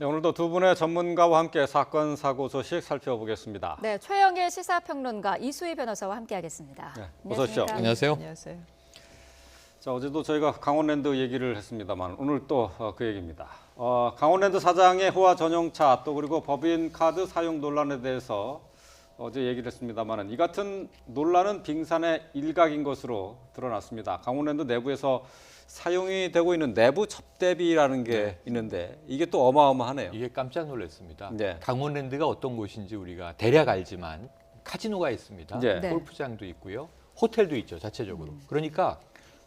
네, 오늘도 두 분의 전문가와 함께 사건, 사고 소식 살펴보겠습니다. 네, 최영일 시사평론가 이수희 변호사와 함께하겠습니다. 네, 어서 오십시오. 안녕하세요. 안녕하세요. 자, 어제도 저희가 강원랜드 얘기를 했습니다만 오늘 또 그 얘기입니다. 강원랜드 사장의 호화 전용차 또 그리고 법인카드 사용 논란에 대해서 어제 얘기를 했습니다만 이 같은 논란은 빙산의 일각인 것으로 드러났습니다. 강원랜드 내부에서 사용이 되고 있는 내부 접대비라는 게 있는데 이게 또 어마어마하네요. 이게 깜짝 놀랐습니다. 네. 강원랜드가 어떤 곳인지 우리가 대략 알지만 카지노가 있습니다. 네. 골프장도 있고요. 호텔도 있죠, 자체적으로. 그러니까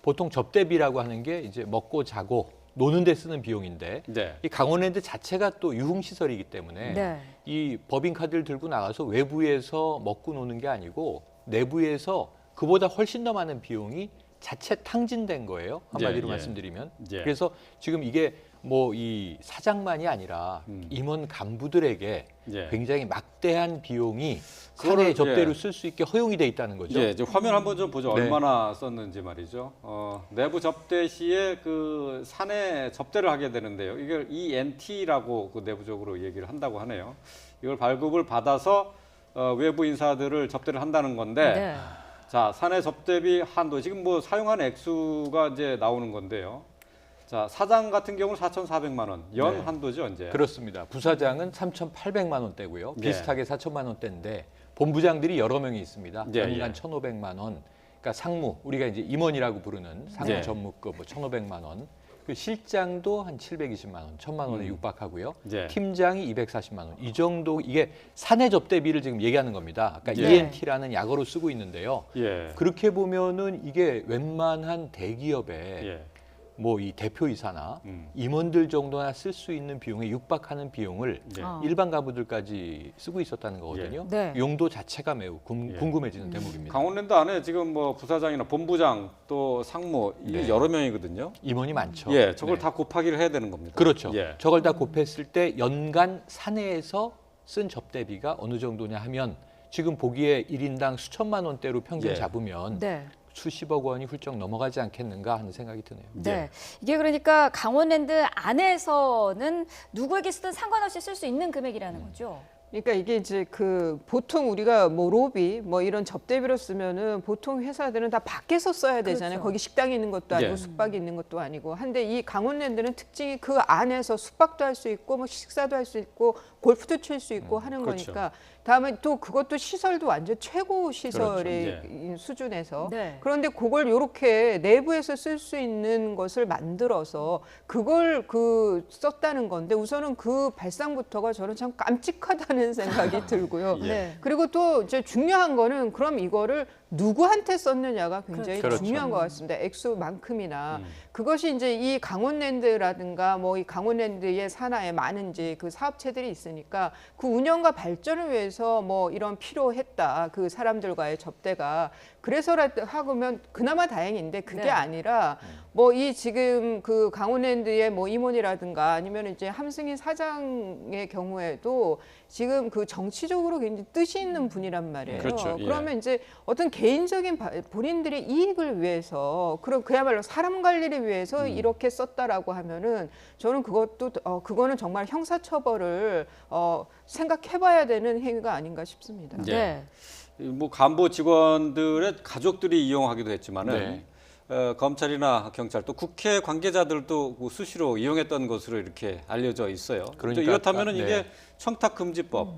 보통 접대비라고 하는 게 이제 먹고 자고 노는 데 쓰는 비용인데 네. 이 강원랜드 자체가 또 유흥시설이기 때문에 네. 이 법인카드를 들고 나가서 외부에서 먹고 노는 게 아니고 내부에서 그보다 훨씬 더 많은 비용이 자체 탕진된 거예요. 한마디로 예, 예. 말씀드리면. 예. 그래서 지금 이게 뭐 이 사장만이 아니라 임원 간부들에게 예. 굉장히 막대한 비용이 그거를, 사내 접대로 예. 쓸 수 있게 허용이 돼 있다는 거죠. 예, 이제 화면 한번 좀 보죠. 네. 얼마나 썼는지 말이죠. 내부 접대 시에 그 사내 접대를 하게 되는데요. 이걸 ENT라고 그 내부적으로 얘기를 한다고 하네요. 이걸 발급을 받아서 외부 인사들을 접대를 한다는 건데, 네. 자, 사내 접대비 한도 지금 뭐 사용한 액수가 이제 나오는 건데요. 자, 사장 같은 경우는 4,400만 원, 연 네. 한도죠, 이제. 그렇습니다. 부사장은 3,800만 원대고요. 예. 비슷하게 4천만 원대인데 본부장들이 여러 명이 있습니다. 예, 연간 예. 1,500만 원. 그러니까 상무, 우리가 이제 임원이라고 부르는 상무 예. 전무급 뭐 1,500만 원. 그 실장도 한 720만 원, 1,000만 원에 육박하고요. 예. 팀장이 240만 원. 이 정도 이게 사내 접대비를 지금 얘기하는 겁니다. 아까 예. ENT라는 약어로 쓰고 있는데요. 예. 그렇게 보면은 이게 웬만한 대기업에 예. 뭐 이 대표이사나 임원들 정도나 쓸 수 있는 비용에 육박하는 비용을 예. 일반 가부들까지 쓰고 있었다는 거거든요. 예. 네. 용도 자체가 매우 예. 궁금해지는 대목입니다. 강원랜드 안에 지금 뭐 부사장이나 본부장 또 상무 이게 네. 여러 명이거든요. 임원이 많죠. 예, 저걸 네. 다 곱하기를 해야 되는 겁니다. 그렇죠. 예. 저걸 다 곱했을 때 연간 사내에서 쓴 접대비가 어느 정도냐 하면 지금 보기에 1인당 수천만 원대로 평균 예. 잡으면 네. 수십억 원이 훌쩍 넘어가지 않겠는가 하는 생각이 드네요. 네. 이게 그러니까 강원랜드 안에서는 누구에게 쓰든 상관없이 쓸 수 있는 금액이라는 거죠. 그러니까 이게 이제 그 보통 우리가 뭐 로비 뭐 이런 접대비로 쓰면은 보통 회사들은 다 밖에서 써야 되잖아요. 그렇죠. 거기 식당이 있는 것도 아니고 예. 숙박이 있는 것도 아니고. 한데 이 강원랜드는 특징이 그 안에서 숙박도 할 수 있고 뭐 식사도 할 수 있고 골프도 칠 수 있고 하는 그렇죠. 거니까. 다음에 또 그것도 시설도 완전 최고 시설의 그렇죠. 수준에서. 네. 그런데 그걸 이렇게 내부에서 쓸 수 있는 것을 만들어서 그걸 그 썼다는 건데 우선은 그 발상부터가 저는 참 깜찍하다는 생각이 들고요. 예. 네. 그리고 또 이제 중요한 거는 그럼 이거를 누구한테 썼느냐가 굉장히 그렇죠. 중요한 것 같습니다. 액수만큼이나 그것이 이제 이 강원랜드라든가 뭐 이 강원랜드의 산하에 많은 이제 그 사업체들이 있으니까 그 운영과 발전을 위해서 뭐 이런 필요했다. 그 사람들과의 접대가 그래서라도 하고면 그나마 다행인데 그게 네. 아니라 뭐 이 지금 그 강원랜드의 뭐 임원이라든가 아니면 이제 함승인 사장의 경우에도 지금 그 정치적으로 굉장히 뜻이 있는 분이란 말이에요. 그렇죠. 예. 그러면 이제 어떤 개인적인 본인들의 이익을 위해서 그럼 그야말로 사람 관리를 위해서 이렇게 썼다라고 하면은 저는 그것도 그거는 정말 형사처벌을 생각해봐야 되는 행위가 아닌가 싶습니다. 예. 네. 뭐 간부 직원들의 가족들이 이용하기도 했지만은 네. 검찰이나 경찰 또 국회 관계자들도 그 수시로 이용했던 것으로 이렇게 알려져 있어요. 그러니까 이렇다면은 네. 이게 청탁금지법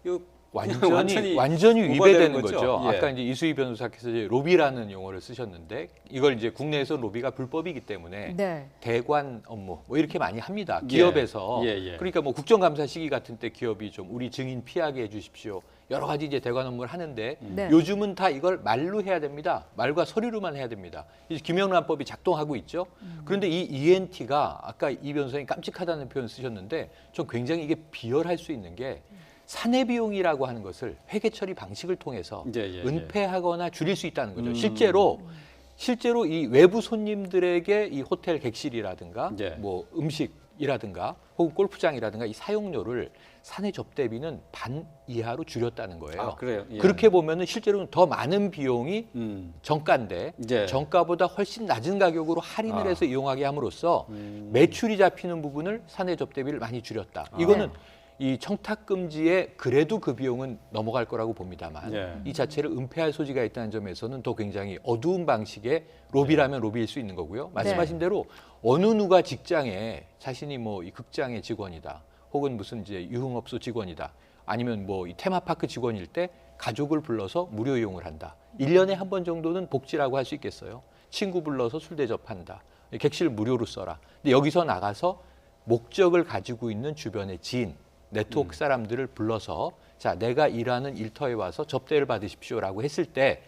이거 완전히 오버되는 위배되는 거죠. 거죠. 예. 아까 이제 이수희 변호사께서 이제 로비라는 용어를 쓰셨는데 이걸 이제 국내에서 로비가 불법이기 때문에 네. 대관 업무 뭐 이렇게 많이 합니다. 예. 기업에서 예, 예. 그러니까 뭐 국정감사 시기 같은 때 기업이 좀 우리 증인 피하게 해주십시오. 여러 가지 이제 대관 업무를 하는데 네. 요즘은 다 이걸 말로 해야 됩니다. 말과 서류로만 해야 됩니다. 이제 김영란법이 작동하고 있죠. 그런데 이 ENT가 아까 이 변호사님 깜찍하다는 표현 쓰셨는데 전 굉장히 이게 비열할 수 있는 게 사내 비용이라고 하는 것을 회계 처리 방식을 통해서 예, 예, 예. 은폐하거나 줄일 수 있다는 거죠. 실제로 이 외부 손님들에게 이 호텔 객실이라든가 예. 뭐 음식 이라든가 혹은 골프장이라든가 이 사용료를 사내 접대비는 반 이하로 줄였다는 거예요. 아, 그래요? 예. 그렇게 보면은 실제로는 더 많은 비용이 정가인데 예. 정가보다 훨씬 낮은 가격으로 할인을 아. 해서 이용하게 함으로써 매출이 잡히는 부분을 사내 접대비를 많이 줄였다. 이거는 이 청탁 금지에 그래도 그 비용은 넘어갈 거라고 봅니다만 예. 이 자체를 은폐할 소지가 있다는 점에서는 또 굉장히 어두운 방식의 로비라면 로비일 수 있는 거고요. 말씀하신 대로 어느 누가 직장에 자신이 뭐 이 극장의 직원이다. 혹은 무슨 이제 유흥업소 직원이다. 아니면 뭐 이 테마파크 직원일 때 가족을 불러서 무료 이용을 한다. 1년에 한 번 정도는 복지라고 할 수 있겠어요. 친구 불러서 술 대접한다. 객실 무료로 써라. 근데 여기서 나가서 목적을 가지고 있는 주변의 지인, 네트워크 사람들을 불러서 자, 내가 일하는 일터에 와서 접대를 받으십시오라고 했을 때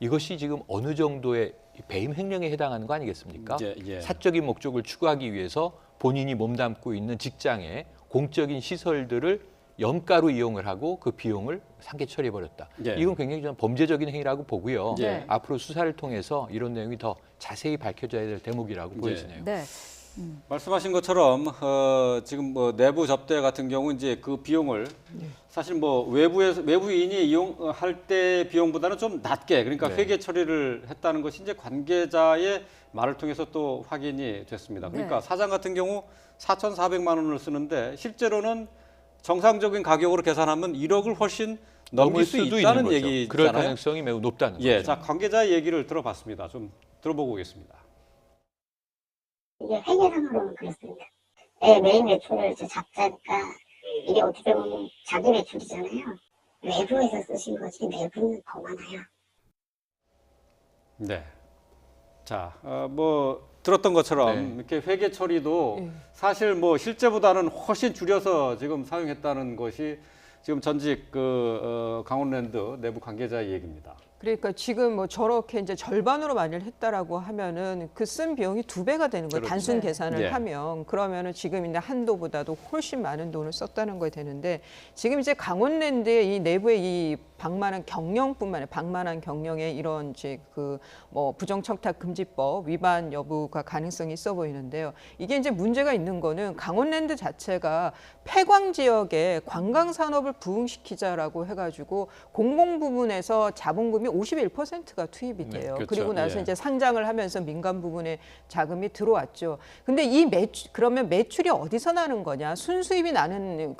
이것이 지금 어느 정도의 배임 횡령에 해당하는 거 아니겠습니까? 예. 사적인 목적을 추구하기 위해서 본인이 몸담고 있는 직장에 공적인 시설들을 염가로 이용을 하고 그 비용을 상계 처리해버렸다. 예. 이건 굉장히 좀 범죄적인 행위라고 보고요. 네. 앞으로 수사를 통해서 이런 내용이 더 자세히 밝혀져야 될 대목이라고 보여지네요. 네. 말씀하신 것처럼 지금 뭐 내부 접대 같은 경우 이제 그 비용을 사실 뭐 외부인이 이용할 때 비용보다는 좀 낮게 그러니까 네. 회계 처리를 했다는 것이 이제 관계자의 말을 통해서 또 확인이 됐습니다. 그러니까 네. 사장 같은 경우 4,400만 원을 쓰는데 실제로는 정상적인 가격으로 계산하면 1억을 훨씬 넘길 수 수도 있다는 있는 거죠. 얘기잖아요. 그럴 가능성이 매우 높다는 예, 거죠. 자 관계자의 얘기를 들어봤습니다. 좀 들어보고 오겠습니다. 이게 회계상으로는 그렇습니다. 내 메인 매출을 이제 잡자니까 이게 어떻게 보면 자기 매출이잖아요. 외부에서 쓰신 거지 내부는 더 많아요. 네. 자, 뭐 들었던 것처럼 네. 이렇게 회계 처리도 사실 뭐 실제보다는 훨씬 줄여서 지금 사용했다는 것이 지금 전직 강원랜드 내부 관계자의 얘기입니다. 그러니까 지금 뭐 저렇게 이제 절반으로 만일 했다라고 하면은 그 쓴 비용이 2배가 되는 거예요. 그렇죠. 단순 네. 계산을 예. 하면 그러면은 지금 있는 한도보다도 훨씬 많은 돈을 썼다는 거에 되는데 지금 이제 강원랜드의 이 내부의 이 방만한 경영뿐만 아니라 방만한 경영의 이런 이제 그 뭐 부정청탁 금지법 위반 여부가 가능성이 있어 보이는데요. 이게 이제 문제가 있는 거는 강원랜드 자체가 폐광 지역에 관광 산업을 부흥시키자라고 해가지고 공공 부분에서 자본금이 51%가 투입이 돼요. 그렇죠. 그리고 나서 예. 이제 상장을 하면서 민간 부분에 자금이 들어왔죠. 근데 이 그러면 매출이 어디서 나는 거냐? 순수입이 나는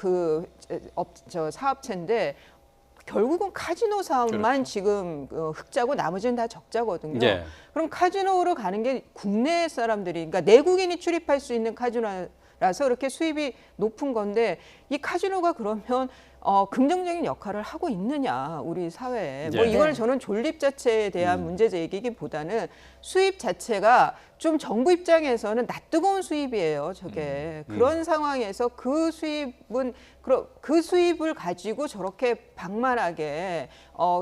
사업체인데 결국은 카지노 사업만 그렇죠. 지금 흑자고 나머지는 다 적자거든요. 예. 그럼 카지노로 가는 게 국내 사람들이, 그러니까 내국인이 출입할 수 있는 카지노라서 그렇게 수입이 높은 건데 이 카지노가 그러면 긍정적인 역할을 하고 있느냐 우리 사회에 뭐 예. 이걸 네. 저는 존립 자체에 대한 문제 제기기보다는 수입 자체가 좀 정부 입장에서는 낯뜨거운 수입이에요. 저게 그런 상황에서 그 수입을 가지고 저렇게 방만하게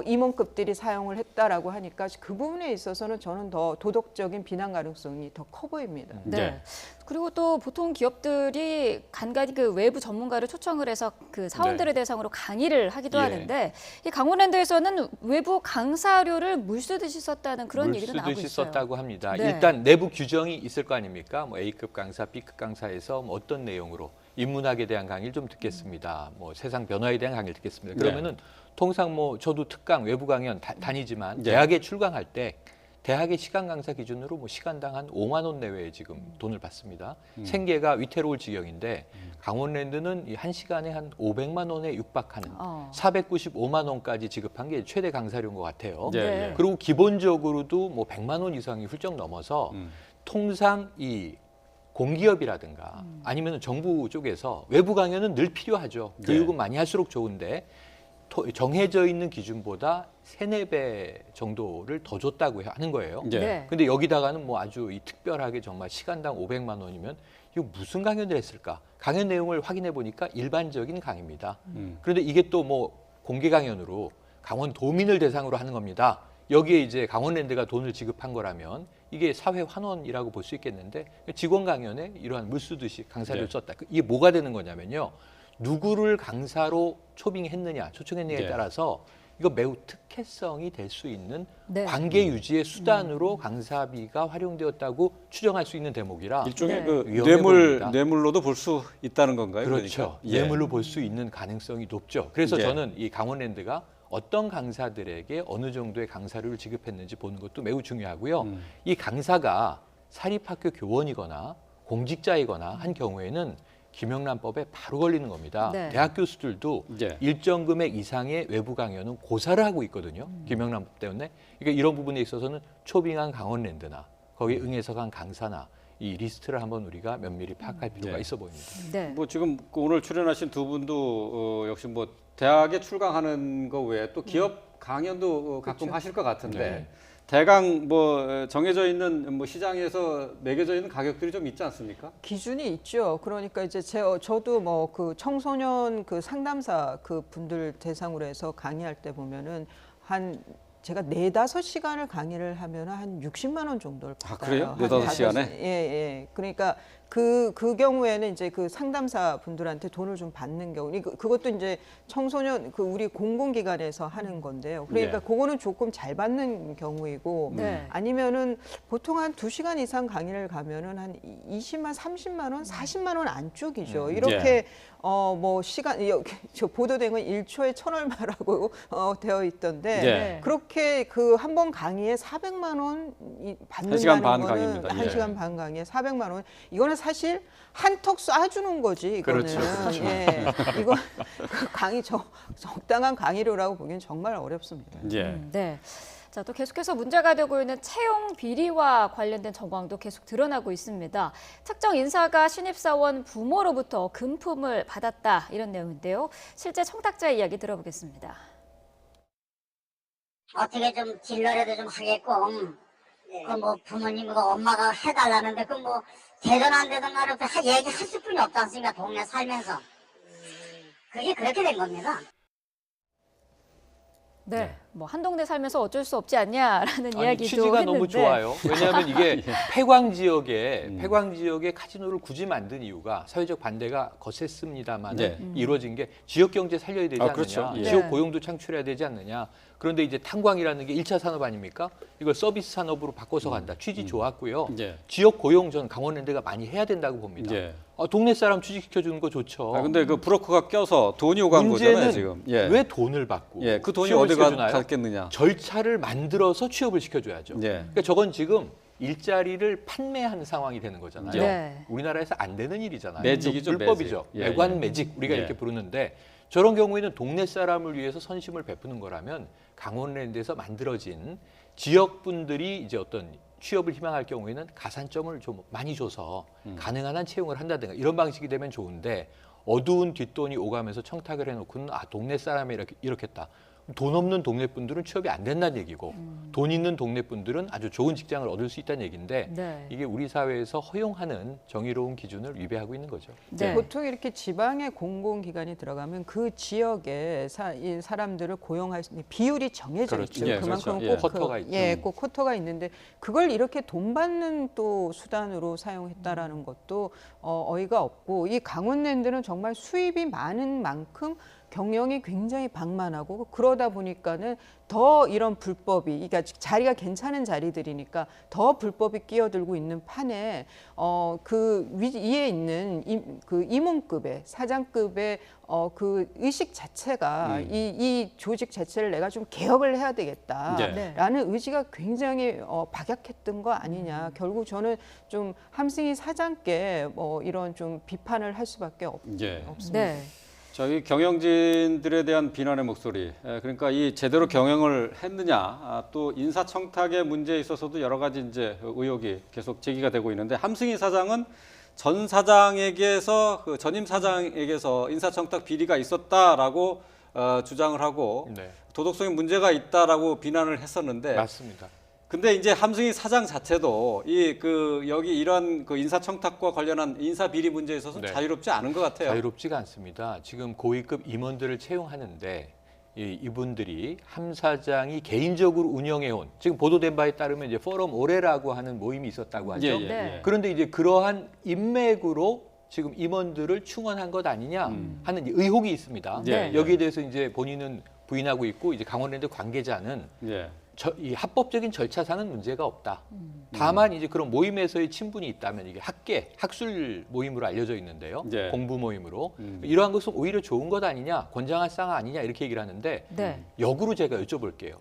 임원급들이 사용을 했다라고 하니까 그 부분에 있어서는 저는 더 도덕적인 비난 가능성이 더 커 보입니다. 네. 네. 그리고 또 보통 기업들이 간간히 그 외부 전문가를 초청을 해서 그 사원들을 대상으로 강의를 하기도 예. 하는데 이 강원랜드에서는 외부 강사료를 물쓰듯이 썼다는 그런 얘기도 나오고 물쓰듯이 있어요. 썼다고 합니다. 네. 일단 내부 규정이 있을 거 아닙니까? 뭐 A급 강사, B급 강사에서 뭐 어떤 내용으로 인문학에 대한 강의를 좀 듣겠습니다. 뭐 세상 변화에 대한 강의를 듣겠습니다. 그러면은 통상 뭐 저도 특강, 외부 강연 다니지만 네. 대학에 출강할 때 대학의 시간 강사 기준으로 뭐 시간당 한 5만 원 내외에 지금 돈을 받습니다. 생계가 위태로울 지경인데 강원랜드는 이 한 시간에 한 500만 원에 육박하는 495만 원까지 지급한 게 최대 강사료인 것 같아요. 예, 네. 예. 그리고 기본적으로도 뭐 100만 원 이상이 훌쩍 넘어서 통상 이 공기업이라든가 아니면 정부 쪽에서 외부 강연은 늘 필요하죠. 네. 교육은 많이 할수록 좋은데 정해져 있는 기준보다 3-4배 정도를 더 줬다고 하는 거예요. 예. 네. 근데 여기다가는 뭐 아주 이 특별하게 정말 시간당 500만 원이면 이거 무슨 강연을 했을까? 강연 내용을 확인해 보니까 일반적인 강의입니다. 그런데 이게 또 뭐 공개 강연으로 강원 도민을 대상으로 하는 겁니다. 여기에 이제 강원랜드가 돈을 지급한 거라면 이게 사회 환원이라고 볼 수 있겠는데 직원 강연에 이러한 물쓰듯이 강사를 네. 썼다. 이게 뭐가 되는 거냐면요. 누구를 강사로 초청했느냐에 네. 따라서 이거 매우 특혜성이 될 수 있는 네. 관계 유지의 수단으로 강사비가 활용되었다고 추정할 수 있는 대목이라 일종의 네. 그 위험해 보입니다. 뇌물로도 볼 수 있다는 건가요? 그렇죠. 그러니까? 예. 뇌물로 볼 수 있는 가능성이 높죠. 그래서 예. 저는 이 강원랜드가 어떤 강사들에게 어느 정도의 강사료를 지급했는지 보는 것도 매우 중요하고요. 이 강사가 사립학교 교원이거나 공직자이거나 한 경우에는 김영란법에 바로 걸리는 겁니다. 네. 대학 교수들도 예. 일정 금액 이상의 외부 강연은 고사를 하고 있거든요. 김영란법 때문에. 그러니까 이런 부분에 있어서는 초빙한 강원랜드나 거기에 응해서 간 강사나 이 리스트를 한번 우리가 면밀히 파악할 필요가 네. 있어 보입니다. 네. 뭐 지금 그 오늘 출연하신 두 분도 역시 뭐 대학에 출강하는 거 외에 또 기업 강연도 가끔 하실 것 같은데 네. 대강 뭐 정해져 있는 뭐 시장에서 매겨져 있는 가격들이 좀 있지 않습니까? 기준이 있죠. 그러니까 이제 저도 뭐 그 청소년 그 상담사 그 분들 대상으로 해서 강의할 때 보면은 한 제가 4-5시간을 강의를 하면 한 60만 원 정도를 받아요. 그래요? 한 4-5시간에? 예, 예. 그러니까 그 경우에는 이제 그 상담사 분들한테 돈을 좀 받는 경우, 그것도 이제 청소년 그 우리 공공기관에서 하는 건데요. 그러니까 예. 그거는 조금 잘 받는 경우이고 네. 아니면은 보통 한 2시간 이상 강의를 가면은 한 20만, 30만 원, 40만 원 안쪽이죠. 이렇게 뭐 시간 여기 저 보도된 건 1초에 1,000얼마라고 되어 있던데 예. 그렇게 그 한 번 강의에 400만 원 받는다는 1시간 반 거는 강의입니다. 예. 1시간 반 강의에 400만 원 이거는 사실 한턱 쏴주는 거지 이거는. 그렇죠. 예. 이거 그 강의 적당한 강의료라고 보기엔 정말 어렵습니다. 예. 네. 자, 또 계속해서 문제가 되고 있는 채용 비리와 관련된 정황도 계속 드러나고 있습니다. 특정 인사가 신입사원 부모로부터 금품을 받았다 이런 내용인데요. 실제 청탁자의 이야기 들어보겠습니다. 어떻게 좀 진로라도 좀 하게끔 그 뭐 부모님 그 엄마가 해달라는데 그 뭐 되든 안 되든 말을 얘기할 수뿐이 없지 않습니까? 동네 살면서 그게 그렇게 된 겁니다. 네. 뭐 한 동네 살면서 어쩔 수 없지 않냐라는 아니, 이야기도 취지가 했는데 너무 좋아요. 왜냐하면 이게 폐광 지역에 카지노를 굳이 만든 이유가 사회적 반대가 거셌습니다만 네. 이루어진 게 지역 경제 살려야 되지 않느냐, 그렇죠. 예. 지역 네. 고용도 창출해야 되지 않느냐. 그런데 이제 탄광이라는 게 1차 산업 아닙니까? 이걸 서비스 산업으로 바꿔서 간다. 취지 좋았고요. 예. 지역 고용 전 강원랜드가 많이 해야 된다고 봅니다. 예. 동네 사람 취직시켜 주는 거 좋죠. 근데 그 브로커가 껴서 돈이 오간 거잖아요, 문제는 지금. 예. 왜 돈을 받고 예, 그 돈이 취업을 어디 시켜주나요? 갔겠느냐. 절차를 만들어서 취업을 시켜줘야죠. 예. 그러니까 저건 지금 일자리를 판매하는 상황이 되는 거잖아요. 네. 우리나라에서 안 되는 일이잖아요. 매직이죠, 불법이죠. 매직. 예, 매관 예. 매직 우리가 예. 이렇게 부르는데 저런 경우에는 동네 사람을 위해서 선심을 베푸는 거라면 강원랜드에서 만들어진 지역 분들이 이제 어떤 취업을 희망할 경우에는 가산점을 좀 많이 줘서 가능한 한 채용을 한다든가 이런 방식이 되면 좋은데 어두운 뒷돈이 오가면서 청탁을 해놓고는 동네 사람이 이렇게 했다. 돈 없는 동네 분들은 취업이 안 된다는 얘기고 돈 있는 동네 분들은 아주 좋은 직장을 얻을 수 있다는 얘기인데 네. 이게 우리 사회에서 허용하는 정의로운 기준을 위배하고 있는 거죠. 네. 보통 이렇게 지방의 공공기관이 들어가면 그 지역에 이 사람들을 고용할 수 있는 비율이 정해져 그렇죠. 있죠. 예, 그만큼 그렇죠. 꼭 쿼터가 있죠. 꼭 쿼터가 있는데 그걸 이렇게 돈 받는 또 수단으로 사용했다라는 것도 어이가 없고 이 강원랜드는 정말 수입이 많은 만큼 경영이 굉장히 방만하고 그러다 보니까는 더 이런 불법이 그러니까 자리가 괜찮은 자리들이니까 더 불법이 끼어들고 있는 판에 그 위에 있는 그 임원급의 사장급의 그 의식 자체가 이 조직 자체를 내가 좀 개혁을 해야 되겠다라는 네. 의지가 굉장히 박약했던 거 아니냐. 결국 저는 좀 함승희 사장께 이런 좀 비판을 할 수밖에 예. 없습니다. 네. 저희 경영진들에 대한 비난의 목소리, 그러니까 이 제대로 경영을 했느냐, 또 인사청탁의 문제에 있어서도 여러 가지 이제 의혹이 계속 제기가 되고 있는데 함승희 사장은 전 사장에게서 그 전임 사장에게서 인사청탁 비리가 있었다라고 주장을 하고 네. 도덕성에 문제가 있다라고 비난을 했었는데 맞습니다. 근데 이제 함승희 사장 자체도 여기 이런 그 인사청탁과 관련한 인사 비리 문제에 있어서 네. 자유롭지 않은 것 같아요. 자유롭지가 않습니다. 지금 고위급 임원들을 채용하는데 이분들이 함 사장이 개인적으로 운영해온 지금 보도된 바에 따르면 이제 포럼 오레라고 하는 모임이 있었다고 하죠. 네. 그런데 이제 그러한 인맥으로 지금 임원들을 충원한 것 아니냐 하는 의혹이 있습니다. 네. 여기에 대해서 이제 본인은 부인하고 있고 이제 강원랜드 관계자는 예. 이 합법적인 절차상은 문제가 없다. 다만 이제 그런 모임에서의 친분이 있다면 이게 학술 모임으로 알려져 있는데요. 예. 공부 모임으로 이러한 것은 오히려 좋은 것 아니냐, 권장할 사항 아니냐 이렇게 얘기를 하는데 네. 역으로 제가 여쭤볼게요.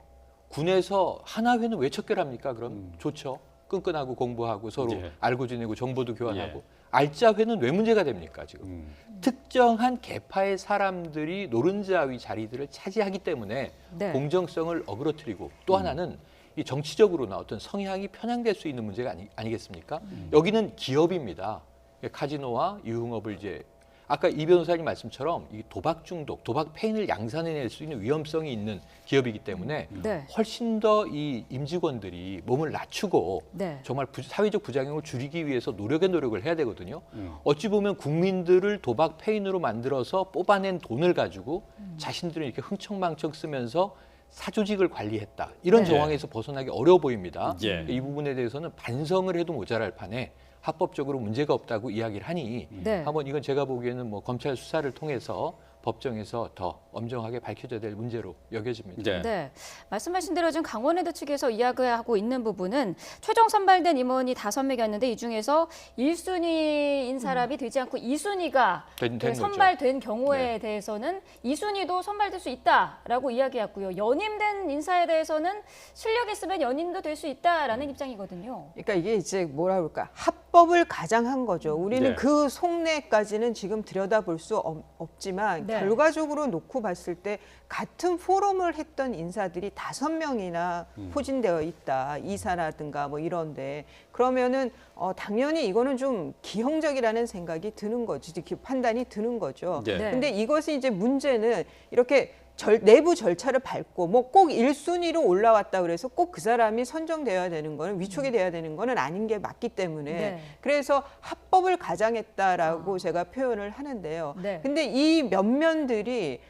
군에서 하나회는 왜 척결합니까? 그럼 좋죠. 끈끈하고 공부하고 서로 예. 알고 지내고 정보도 교환하고 예. 알짜회는 왜 문제가 됩니까 지금? 특정한 계파의 사람들이 노른자위 자리들을 차지하기 때문에 네. 공정성을 어그러뜨리고 또 하나는 이 정치적으로나 어떤 성향이 편향될 수 있는 문제가 아니겠습니까? 여기는 기업입니다. 카지노와 유흥업을 이제 아까 이 변호사님 말씀처럼 이 도박 중독, 도박 페인을 양산해낼 수 있는 위험성이 있는 기업이기 때문에 네. 훨씬 더 이 임직원들이 몸을 낮추고 네. 정말 사회적 부작용을 줄이기 위해서 노력의 노력을 해야 되거든요. 어찌 보면 국민들을 도박 페인으로 만들어서 뽑아낸 돈을 가지고 자신들은 이렇게 흥청망청 쓰면서 사조직을 관리했다. 이런 네. 정황에서 벗어나기 어려워 보입니다. 예. 이 부분에 대해서는 반성을 해도 모자랄 판에 합법적으로 문제가 없다고 이야기를 하니 네. 한번 이건 제가 보기에는 뭐 검찰 수사를 통해서 법정에서 더 엄정하게 밝혀져야 될 문제로 여겨집니다. 예. 네, 말씀하신 대로 지금 강원랜드 측에서 이야기하고 있는 부분은 최종 선발된 임원이 5명이었는데 이 중에서 1순위인 사람이 되지 않고 2순위가 된 거죠. 선발된 경우에 네. 대해서는 2순위도 선발될 수 있다라고 이야기했고요. 연임된 인사에 대해서는 실력 있으면 연임도 될 수 있다라는 입장이거든요. 그러니까 이게 이제 뭐라 그럴까 합법을 가장한 거죠. 우리는 네. 그 속내까지는 지금 들여다볼 수 없지만 네. 결과적으로 놓고 봤을 때 같은 포럼을 했던 인사들이 5명이나 포진되어 있다. 이사라든가 뭐 이런데 그러면은 당연히 이거는 좀 기형적이라는 생각이 드는 거죠. 판단이 드는 거죠. 예. 네. 근데 이것이 이제 문제는 이렇게 내부 절차를 밟고 뭐 꼭 1순위로 올라왔다 그래서 꼭 그 사람이 선정되어야 되는 거는 위촉이 돼야 되는 거는 아닌 게 맞기 때문에 네. 그래서 합법을 가장했다라고 제가 표현을 하는데요. 네. 근데 이 면면들이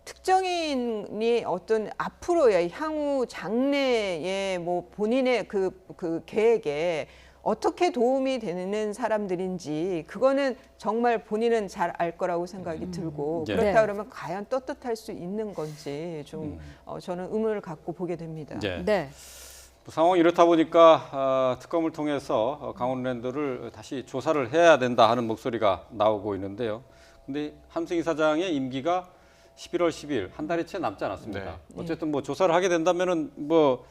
특정인이 어떤 앞으로의 향후 장래에 뭐 본인의 그 계획에 어떻게 도움이 되는 사람들인지 그거는 정말 본인은 잘 알 거라고 생각이 들고 예. 그렇다 네. 그러면 과연 떳떳할 수 있는 건지 좀 저는 의문을 갖고 보게 됩니다. 예. 네. 상황이 이렇다 보니까 특검을 통해서 강원랜드를 다시 조사를 해야 된다 하는 목소리가 나오고 있는데요. 근데 함승희 사장의 임기가 11월 10일 한 달이 채 남지 않았습니다. 네. 어쨌든 뭐 조사를 하게 된다면은 뭐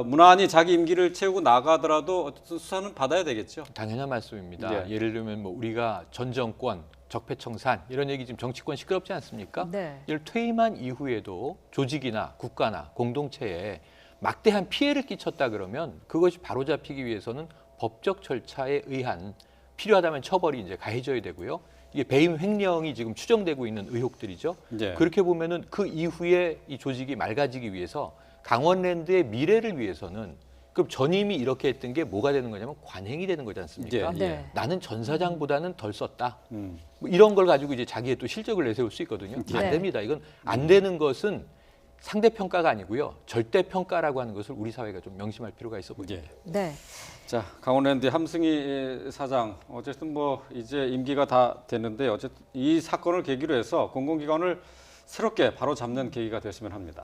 무난히 자기 임기를 채우고 나가더라도 어쨌든 수사는 받아야 되겠죠. 당연한 말씀입니다. 예. 예를 들면 뭐 우리가 전 정권, 적폐청산 이런 얘기 지금 정치권 시끄럽지 않습니까? 네. 이를 퇴임한 이후에도 조직이나 국가나 공동체에 막대한 피해를 끼쳤다 그러면 그것이 바로잡히기 위해서는 법적 절차에 의한 필요하다면 처벌이 이제 가해져야 되고요. 이게 배임 횡령이 지금 추정되고 있는 의혹들이죠. 예. 그렇게 보면은 그 이후에 이 조직이 맑아지기 위해서 강원랜드의 미래를 위해서는 그럼 전임이 이렇게 했던 게 뭐가 되는 거냐면 관행이 되는 거지 않습니까? 예. 네. 나는 전 사장보다는 덜 썼다. 음. 뭐 이런 걸 가지고 이제 자기의 또 실적을 내세울 수 있거든요. 네. 안 됩니다. 이건 안 되는 것은 상대 평가가 아니고요. 절대 평가라고 하는 것을 우리 사회가 좀 명심할 필요가 있어 보입니다. 예. 네. 자, 강원랜드 함승희 사장 어쨌든 뭐 이제 임기가 다 됐는데 어쨌든 이 사건을 계기로 해서 공공기관을 새롭게 바로 잡는 계기가 됐으면 합니다.